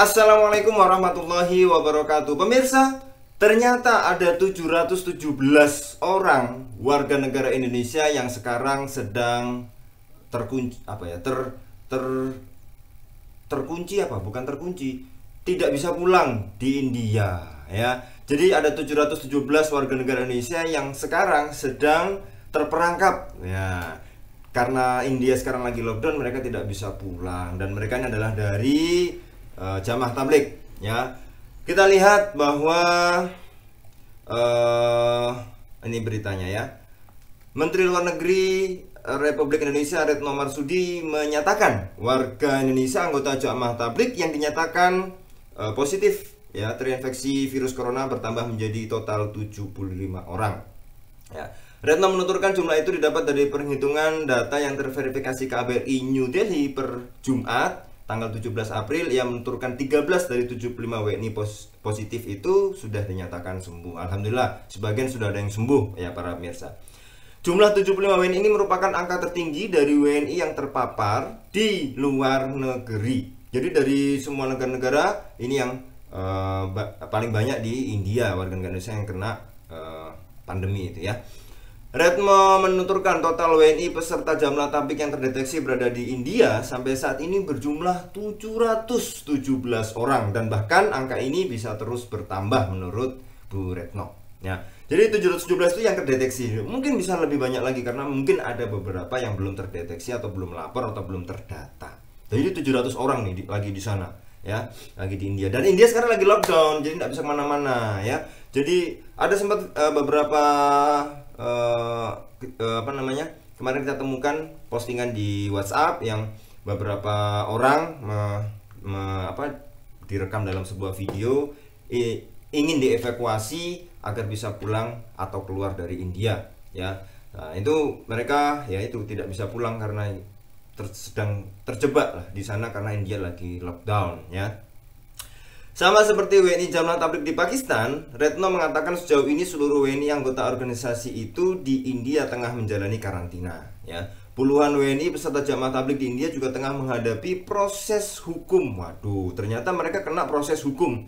Assalamualaikum warahmatullahi wabarakatuh. Pemirsa, ternyata ada 717 orang warga negara Indonesia yang sekarang sedang terkunci ter terkunci bukan terkunci, tidak bisa pulang di India ya. Jadi ada 717 warga negara Indonesia yang sekarang sedang terperangkap ya. Karena India sekarang lagi lockdown, mereka tidak bisa pulang dan mereka ini adalah dari jamaah tabligh ya. Kita lihat bahwa ini beritanya ya. Menteri Luar Negeri Republik Indonesia Retno Marsudi menyatakan warga Indonesia anggota jamaah tabligh yang dinyatakan positif ya terinfeksi virus corona bertambah menjadi total 75 orang. Ya. Retno menuturkan jumlah itu didapat dari perhitungan data yang terverifikasi KBRI New Delhi per Jumat tanggal 17 April. Ia menuturkan 13 dari 75 WNI positif itu sudah dinyatakan sembuh. Alhamdulillah, sebagian sudah ada yang sembuh ya para pemirsa. Jumlah 75 WNI ini merupakan angka tertinggi dari WNI yang terpapar di luar negeri. Jadi dari semua negara-negara ini yang paling banyak di India, warga negara Indonesia yang kena pandemi itu ya. Retno menuturkan total WNI peserta jamaah tabligh yang terdeteksi berada di India sampai saat ini berjumlah 717 orang dan bahkan angka ini bisa terus bertambah menurut Bu Retno. Ya, jadi 717 itu yang terdeteksi. Mungkin bisa lebih banyak lagi karena mungkin ada beberapa yang belum terdeteksi atau belum lapor atau belum terdata. Jadi 700 orang nih lagi di sana ya, lagi di India. Dan India sekarang lagi lockdown, jadi tidak bisa kemana-mana ya. Jadi ada sempat beberapa kemarin kita temukan postingan di WhatsApp yang beberapa orang direkam dalam sebuah video ingin dievakuasi agar bisa pulang atau keluar dari India ya. Nah, itu mereka ya itu tidak bisa pulang karena sedang terjebak lah di sana karena India lagi lockdown ya. Sama seperti WNI jamaah tabligh di Pakistan, Retno mengatakan sejauh ini seluruh WNI anggota organisasi itu di India tengah menjalani karantina ya. Puluhan WNI peserta jamaah tabligh di India juga tengah menghadapi proses hukum. Waduh, ternyata mereka kena proses hukum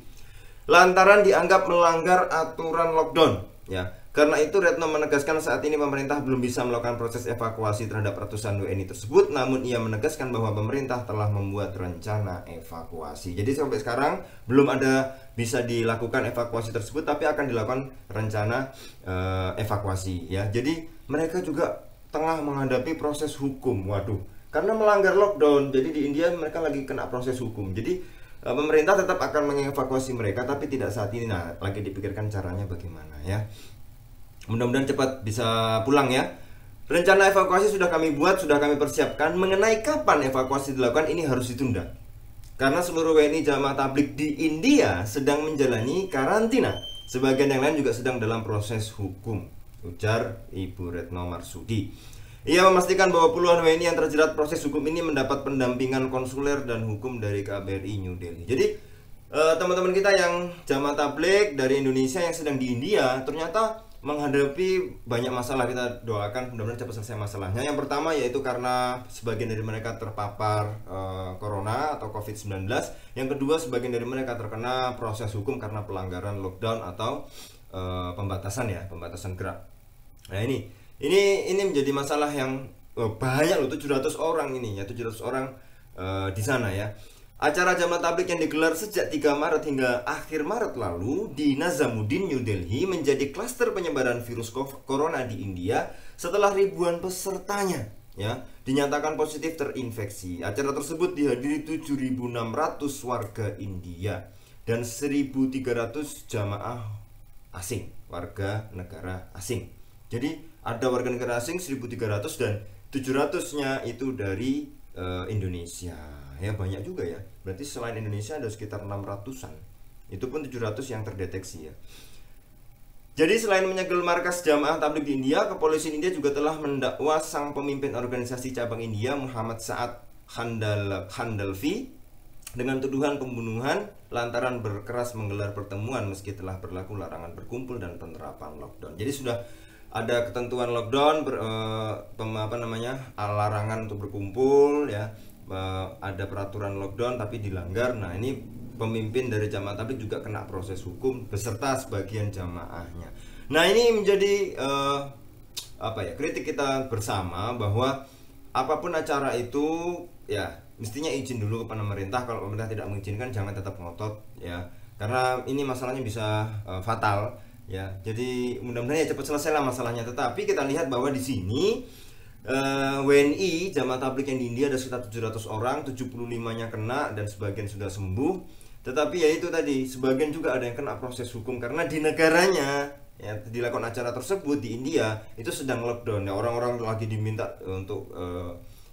lantaran dianggap melanggar aturan lockdown ya. Karena itu Retno menegaskan saat ini pemerintah belum bisa melakukan proses evakuasi terhadap ratusan WNI tersebut. Namun ia menegaskan bahwa pemerintah telah membuat rencana evakuasi. Jadi sampai sekarang belum ada bisa dilakukan evakuasi tersebut, tapi akan dilakukan rencana evakuasi ya. Jadi mereka juga tengah menghadapi proses hukum. Waduh, karena melanggar lockdown. Jadi di India mereka lagi kena proses hukum. Jadi pemerintah tetap akan mengevakuasi mereka, tapi tidak saat ini. Nah, lagi dipikirkan caranya bagaimana ya. Mudah-mudahan cepat bisa pulang ya. Rencana evakuasi sudah kami buat, sudah kami persiapkan. Mengenai kapan evakuasi dilakukan ini harus ditunda karena seluruh WNI jamaah tabligh di India sedang menjalani karantina. Sebagian yang lain juga sedang dalam proses hukum, ujar Ibu Retno Marsudi. Ia memastikan bahwa puluhan WNI yang terjerat proses hukum ini mendapat pendampingan konsuler dan hukum dari KBRI New Delhi. Jadi teman-teman kita yang jamaah tabligh dari Indonesia yang sedang di India ternyata menghadapi banyak masalah. Kita doakan mudah-mudahan cepat selesai masalahnya. Yang pertama yaitu karena sebagian dari mereka terpapar corona atau COVID-19. Yang kedua, sebagian dari mereka terkena proses hukum karena pelanggaran lockdown atau pembatasan gerak. Nah, ini menjadi masalah yang banyak loh, 700 orang ini ya, 700 orang di sana ya. Acara jamaah tabligh yang digelar sejak 3 Maret hingga akhir Maret lalu di Nazamuddin, New Delhi menjadi klaster penyebaran virus corona di India setelah ribuan pesertanya ya dinyatakan positif terinfeksi. Acara tersebut dihadiri 7.600 warga India dan 1.300 jamaah asing, warga negara asing. Jadi ada warga negara asing 1.300 dan 700-nya itu dari Indonesia. Ya banyak juga ya. Berarti selain Indonesia ada sekitar 600-an. Itu pun 700 yang terdeteksi ya. Jadi selain menyegel markas jamaah tabligh di India, kepolisian India juga telah mendakwa sang pemimpin organisasi cabang India Muhammad Saad Khandalvi dengan tuduhan pembunuhan lantaran berkeras menggelar pertemuan meski telah berlaku larangan berkumpul dan penerapan lockdown. Jadi sudah ada ketentuan lockdown, larangan untuk berkumpul ya. Ada peraturan lockdown tapi dilanggar. Nah, ini pemimpin dari jamaah tabligh juga kena proses hukum beserta sebagian jamaahnya. Nah, ini menjadi kritik kita bersama bahwa apapun acara itu ya mestinya izin dulu kepada pemerintah. Kalau pemerintah tidak mengizinkan, jangan tetap ngotot ya, karena ini masalahnya bisa fatal ya. Jadi mudah-mudahan ya cepat selesai lah masalahnya. Tetapi kita lihat bahwa di sini WNI jamaah tabligh yang di India ada sekitar 700 orang, 75-nya kena dan sebagian sudah sembuh. Tetapi ya itu tadi, sebagian juga ada yang kena proses hukum karena di negaranya ya dilakukan acara tersebut di India itu sedang lockdown ya, orang-orang lagi diminta untuk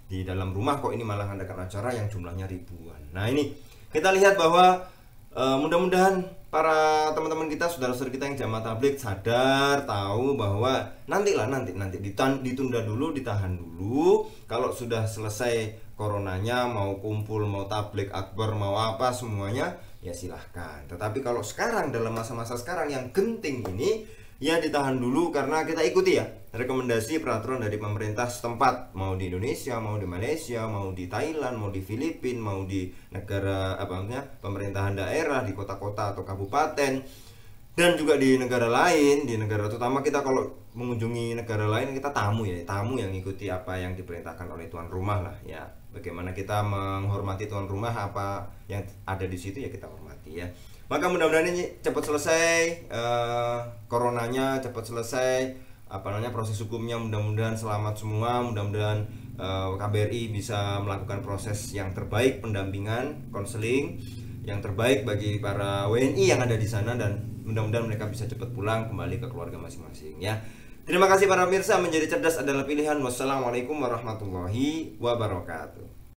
di dalam rumah, kok ini malah adakan acara yang jumlahnya ribuan. Nah, ini kita lihat bahwa mudah-mudahan para teman-teman kita, saudara-saudara kita yang jamaah tabligh sadar, tahu bahwa nanti ditunda dulu, ditahan dulu. Kalau sudah selesai coronanya, mau kumpul, mau tabligh akbar, mau apa semuanya ya silahkan. Tetapi kalau sekarang dalam masa-masa sekarang yang genting ini ya ditahan dulu, karena kita ikuti ya rekomendasi peraturan dari pemerintah setempat, mau di Indonesia, mau di Malaysia, mau di Thailand, mau di Filipina, mau di negara pemerintahan daerah di kota-kota atau kabupaten, dan juga di negara lain, di negara terutama kita kalau mengunjungi negara lain kita tamu yang ikuti apa yang diperintahkan oleh tuan rumah lah ya. Bagaimana kita menghormati tuan rumah, apa yang ada di situ ya kita hormati ya. Maka mudah-mudahan ini cepat selesai coronanya, cepat selesai proses hukumnya, mudah-mudahan selamat semua, mudah-mudahan KBRI bisa melakukan proses yang terbaik, pendampingan, konseling yang terbaik bagi para WNI yang ada di sana, dan mudah-mudahan mereka bisa cepat pulang kembali ke keluarga masing-masing ya. Terima kasih para pemirsa, menjadi cerdas adalah pilihan. Wassalamualaikum warahmatullahi wabarakatuh.